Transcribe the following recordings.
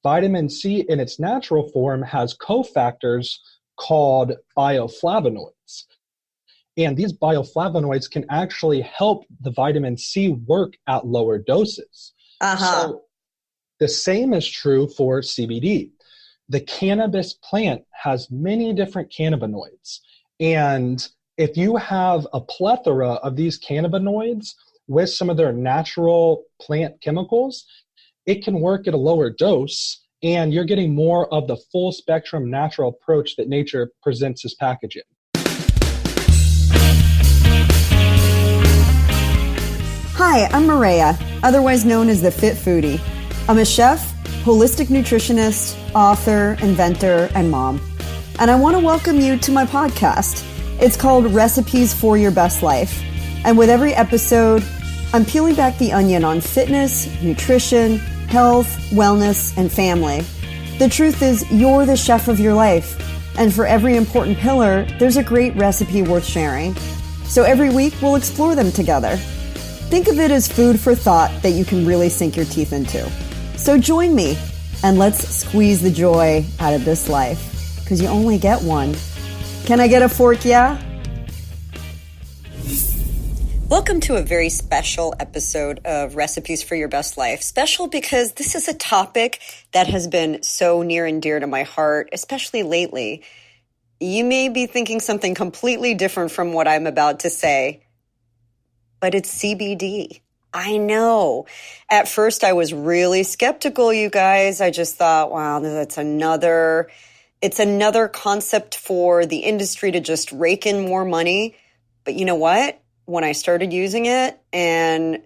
vitamin C in its natural form has cofactors called bioflavonoids. And these bioflavonoids can actually help the vitamin C work at lower doses. So the same is true for CBD. The cannabis plant has many different cannabinoids. And if you have a plethora of these cannabinoids with some of their natural plant chemicals, it can work at a lower dose, and you're getting more of the full spectrum natural approach that nature presents as packaging. Hi, I'm Maria, otherwise known as the Fit Foodie. I'm a chef, holistic nutritionist, author, inventor, and mom. And I want to welcome you to my podcast. It's called Recipes for Your Best Life. And with every episode, I'm peeling back the onion on fitness, nutrition, health, wellness, and family. The truth is, you're the chef of your life. And for every important pillar, there's a great recipe worth sharing. So every week, we'll explore them together. Think of it as food for thought that you can really sink your teeth into. So join me, and let's squeeze the joy out of this life, because you only get one. Can I get a fork, yeah? Welcome to a very special episode of Recipes for Your Best Life. Special because this is a topic that has been so near and dear to my heart, especially lately. You may be thinking something completely different from what I'm about to say, but it's CBD. I know. At first, I was really skeptical, you guys. I just thought, wow, it's another concept for the industry to just rake in more money. But you know what? When I started using it and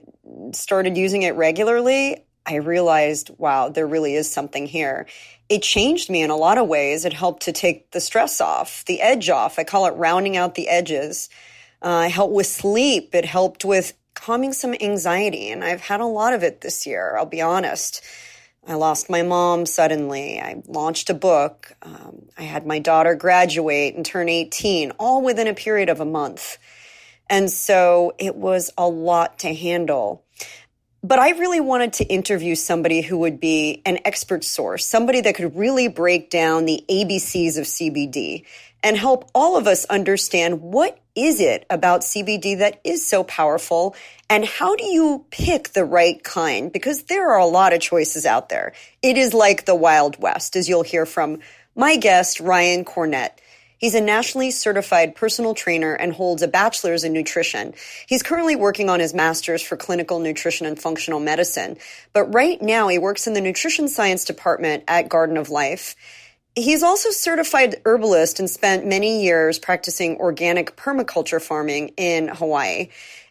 started using it regularly, I realized, wow, there really is something here. It changed me in a lot of ways. It helped to take the stress off, the edge off. I call it rounding out the edges. It helped with sleep. It helped with calming some anxiety, and I've had a lot of it this year, I'll be honest. I lost my mom suddenly. I launched a book. I had my daughter graduate and turn 18, all within a period of a month. And so it was a lot to handle. But I really wanted to interview somebody who would be an expert source, somebody that could really break down the ABCs of CBD and help all of us understand what is it about CBD that is so powerful, and how do you pick the right kind? Because there are a lot of choices out there. It is like the Wild West, as you'll hear from my guest, Ryan Cornett. He's a nationally certified personal trainer and holds a bachelor's in nutrition. He's currently working on his master's for clinical nutrition and functional medicine. But right now, he works in the nutrition science department at Garden of Life. He's also certified herbalist and spent many years practicing organic permaculture farming in Hawaii.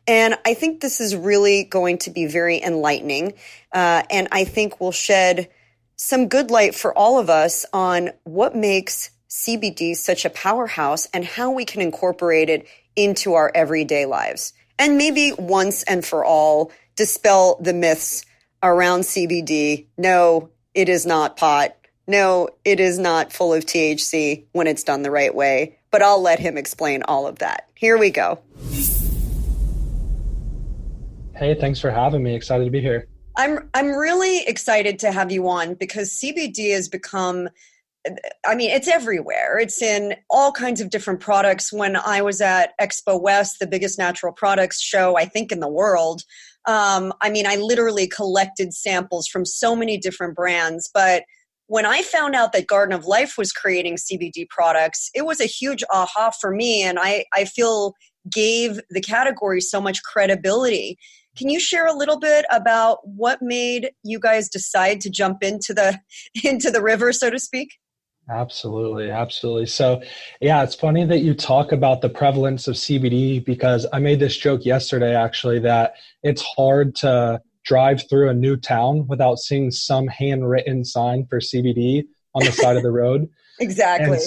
And I think this is really going to be very enlightening. And I think will shed some good light for all of us on what makes CBD such a powerhouse and how we can incorporate it into our everyday lives. And maybe once and for all, dispel the myths around CBD. No, it is not pot. No, it is not full of THC when it's done the right way, but I'll let him explain all of that. Here we go. Hey, thanks for having me. Excited to be here. I'm really excited to have you on because CBD has become, it's everywhere. It's in all kinds of different products. When I was at Expo West, the biggest natural products show, I think, in the world, I literally collected samples from so many different brands, but when I found out that Garden of Life was creating CBD products, it was a huge aha for me, and I feel gave the category so much credibility. Can you share a little bit about what made you guys decide to jump into the river, so to speak? Absolutely. So, yeah, it's funny that you talk about the prevalence of CBD because I made this joke yesterday, actually, that it's hard to drive through a new town without seeing some handwritten sign for CBD on the side of the road. Exactly.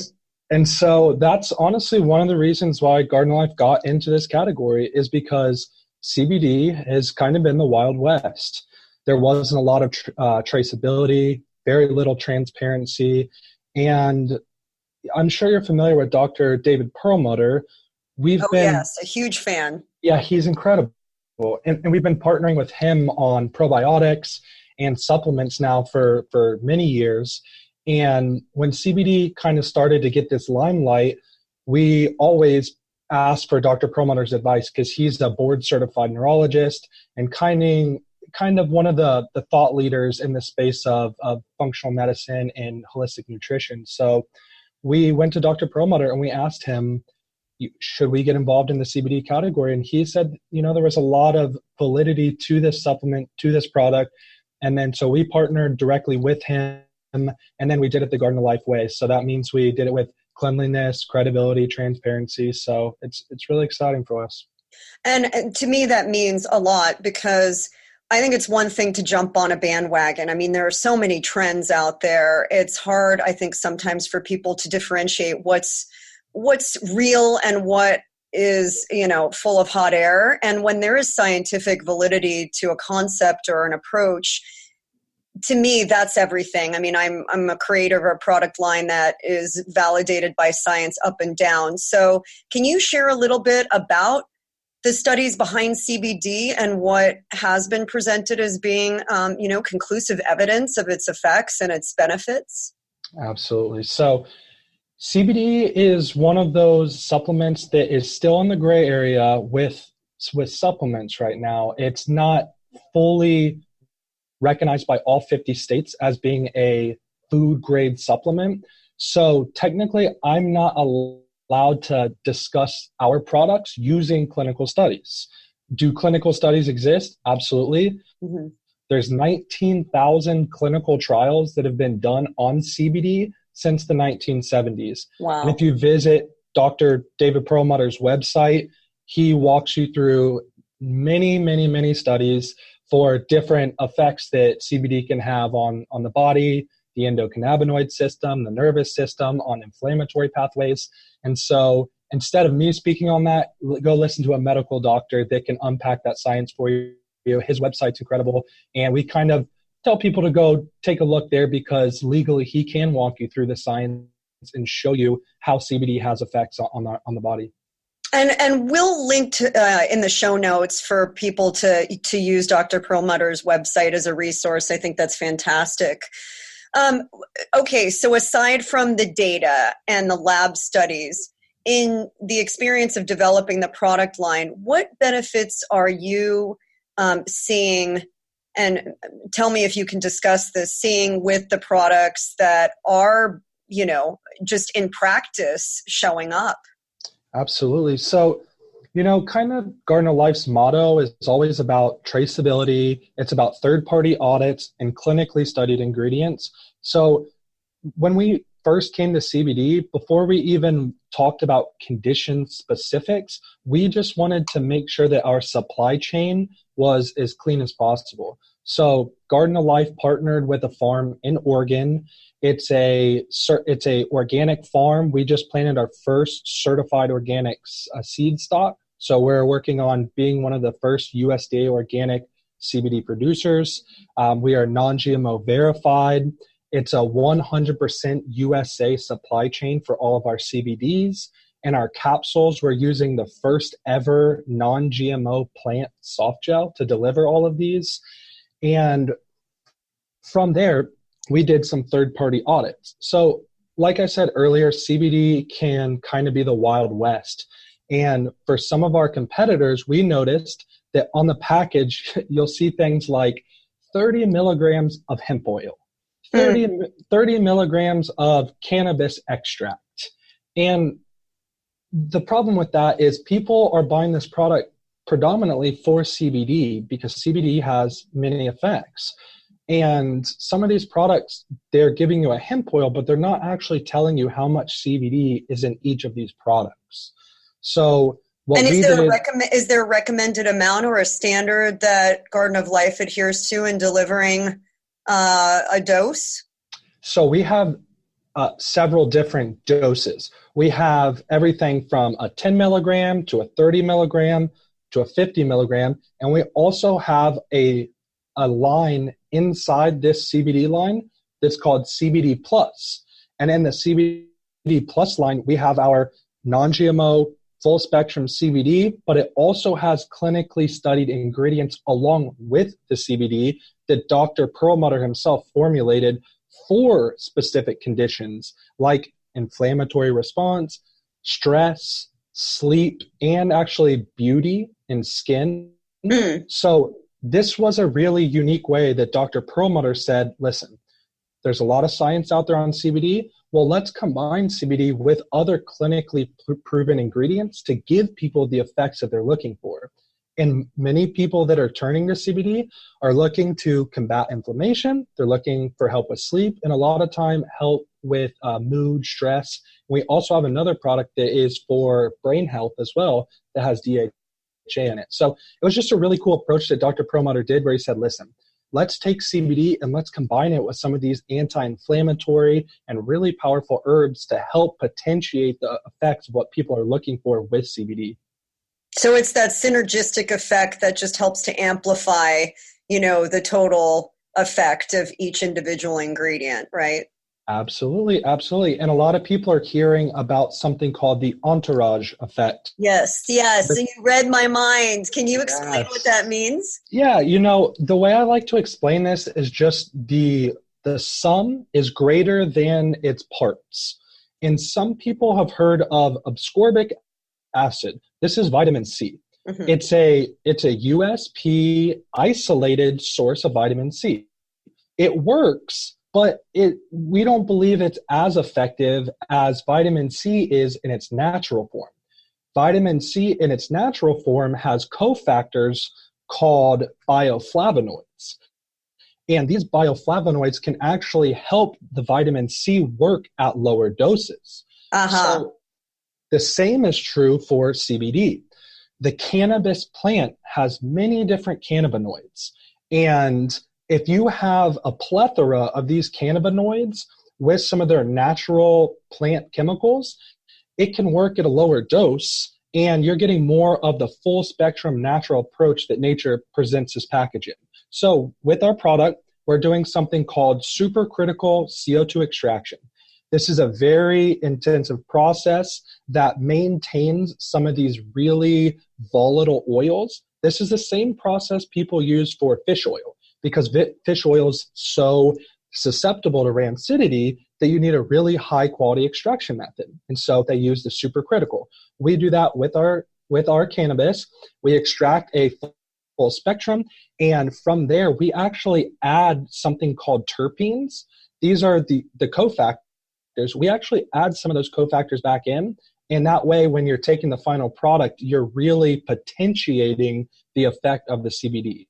And so that's honestly one of the reasons why Garden Life got into this category is because CBD has kind of been the Wild West. There wasn't a lot of traceability, very little transparency. And I'm sure you're familiar with Dr. David Perlmutter. Yes, a huge fan. Yeah, he's incredible. And we've been partnering with him on probiotics and supplements now for many years. And when CBD kind of started to get this limelight, we always ask for Dr. Perlmutter's advice because he's a board certified neurologist and kind of one of the thought leaders in the space of functional medicine and holistic nutrition. So we went to Dr. Perlmutter and we asked him, should we get involved in the CBD category? And he said, there was a lot of validity to this supplement, to this product. And then so we partnered directly with him, and then we did it the Garden of Life way. So that means we did it with cleanliness, credibility, transparency. So it's really exciting for us. And to me, that means a lot, because I think it's one thing to jump on a bandwagon. I mean, there are so many trends out there. It's hard, I think, sometimes for people to differentiate what's real and what is, full of hot air. And when there is scientific validity to a concept or an approach, to me, that's everything. I mean, I'm a creator of a product line that is validated by science up and down. So can you share a little bit about the studies behind CBD and what has been presented as being, conclusive evidence of its effects and its benefits? Absolutely. So CBD is one of those supplements that is still in the gray area with supplements right now. It's not fully recognized by all 50 states as being a food grade supplement. So technically, I'm not allowed to discuss our products using clinical studies. Do clinical studies exist? Absolutely. Mm-hmm. There's 19,000 clinical trials that have been done on CBD since the 1970s. Wow. And if you visit Dr. David Perlmutter's website, he walks you through many, many, many studies for different effects that CBD can have on the body, the endocannabinoid system, the nervous system, on inflammatory pathways. And so instead of me speaking on that, go listen to a medical doctor that can unpack that science for you. His website's incredible. And we kind of tell people to go take a look there because legally he can walk you through the science and show you how CBD has effects on the body. And we'll link to, in the show notes for people to use Dr. Perlmutter's website as a resource. I think that's fantastic. Okay, so aside from the data and the lab studies, in the experience of developing the product line, what benefits are you seeing, and tell me if you can discuss this, seeing with the products that are, just in practice showing up? Absolutely. So, kind of Garden of Life's motto is always about traceability. It's about third-party audits and clinically studied ingredients. So when we first came to CBD, before we even talked about condition specifics, we just wanted to make sure that our supply chain was as clean as possible. So Garden of Life partnered with a farm in Oregon. It's a organic farm. We just planted our first certified organic seed stock. So we're working on being one of the first USDA organic CBD producers. We are non-GMO verified. It's a 100% USA supply chain for all of our CBDs. And our capsules, we're using the first ever non-GMO plant soft gel to deliver all of these. And from there, we did some third-party audits. So like I said earlier, CBD can kind of be the Wild West. And for some of our competitors, we noticed that on the package, you'll see things like 30 milligrams of hemp oil, 30 milligrams of cannabis extract. And the problem with that is people are buying this product predominantly for CBD because CBD has many effects. And some of these products, they're giving you a hemp oil, but they're not actually telling you how much CBD is in each of these products. So what is there a recommended amount or a standard that Garden of Life adheres to in delivering a dose? So we have several different doses. We have everything from a 10 milligram to a 30 milligram to a 50 milligram. And we also have a line inside this CBD line that's called CBD Plus. And in the CBD Plus line, we have our non-GMO full spectrum CBD, but it also has clinically studied ingredients along with the CBD that Dr. Perlmutter himself formulated for specific conditions like inflammatory response, stress, sleep, and actually beauty and skin. So this was a really unique way that Dr. Perlmutter said, listen, there's a lot of science out there on CBD. Well, let's combine CBD with other clinically proven ingredients to give people the effects that they're looking for. And many people that are turning to CBD are looking to combat inflammation. They're looking for help with sleep, and a lot of time help with mood, stress. We also have another product that is for brain health as well that has DHA in it. So it was just a really cool approach that Dr. Perlmutter did, where he said, listen, let's take CBD and let's combine it with some of these anti-inflammatory and really powerful herbs to help potentiate the effects of what people are looking for with CBD. So it's that synergistic effect that just helps to amplify, the total effect of each individual ingredient, right? Absolutely, absolutely. And a lot of people are hearing about something called the entourage effect. Yes. And you read my mind. Can you explain what that means? Yeah, the way I like to explain this is just the sum is greater than its parts. And some people have heard of ascorbic acid. This is vitamin C. Mm-hmm. It's a USP isolated source of vitamin C. It works, but we don't believe it's as effective as vitamin C is in its natural form. Vitamin C in its natural form has cofactors called bioflavonoids. And these bioflavonoids can actually help the vitamin C work at lower doses. So the same is true for CBD. The cannabis plant has many different cannabinoids. And if you have a plethora of these cannabinoids with some of their natural plant chemicals, it can work at a lower dose, and you're getting more of the full spectrum natural approach that nature presents as packaging. So with our product, we're doing something called supercritical CO2 extraction. This is a very intensive process that maintains some of these really volatile oils. This is the same process people use for fish oil, because fish oil is so susceptible to rancidity that you need a really high quality extraction method. And so they use the supercritical. We do that with our cannabis. We extract a full spectrum, and from there we actually add something called terpenes. These are the cofactors. We actually add some of those cofactors back in, and that way when you're taking the final product, you're really potentiating the effect of the CBD.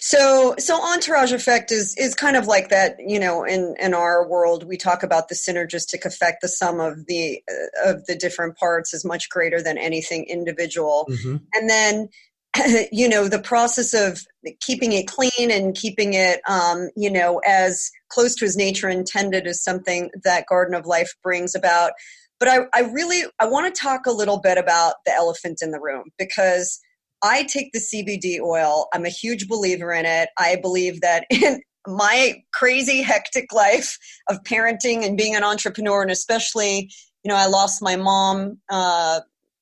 So entourage effect is kind of like that, in our world, we talk about the synergistic effect. The sum of the different parts is much greater than anything individual. Mm-hmm. And then, the process of keeping it clean and keeping it, as close to as nature intended is something that Garden of Life brings about. But I want to talk a little bit about the elephant in the room, because I take the CBD oil. I'm a huge believer in it. I believe that in my crazy, hectic life of parenting and being an entrepreneur, and especially, I lost my mom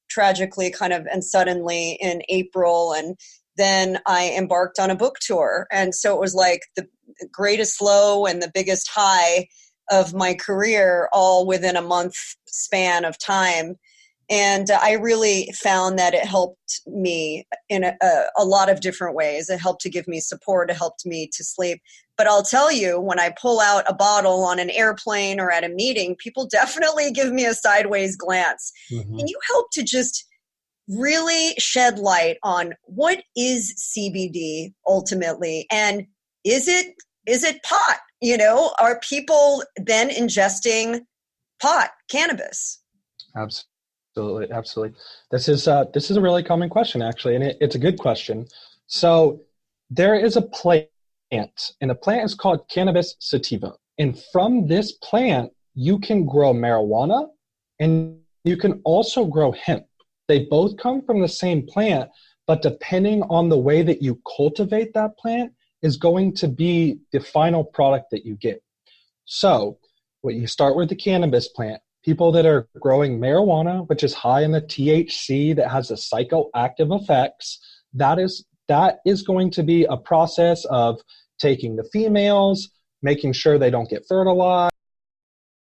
tragically and suddenly in April, and then I embarked on a book tour. And so it was like the greatest low and the biggest high of my career all within a month span of time. And I really found that it helped me in a lot of different ways. It helped to give me support. It helped me to sleep. But I'll tell you, when I pull out a bottle on an airplane or at a meeting, people definitely give me a sideways glance. Mm-hmm. Can you help to just really shed light on what is CBD ultimately? And is it pot? Are people then ingesting pot, cannabis? Absolutely. This is a really common question, actually, and it's a good question. So there is a plant, and the plant is called Cannabis sativa. And from this plant, you can grow marijuana, and you can also grow hemp. They both come from the same plant, but depending on the way that you cultivate that plant is going to be the final product that you get. So when you start with the cannabis plant, people that are growing marijuana, which is high in the THC that has the psychoactive effects, that is going to be a process of taking the females, making sure they don't get fertilized,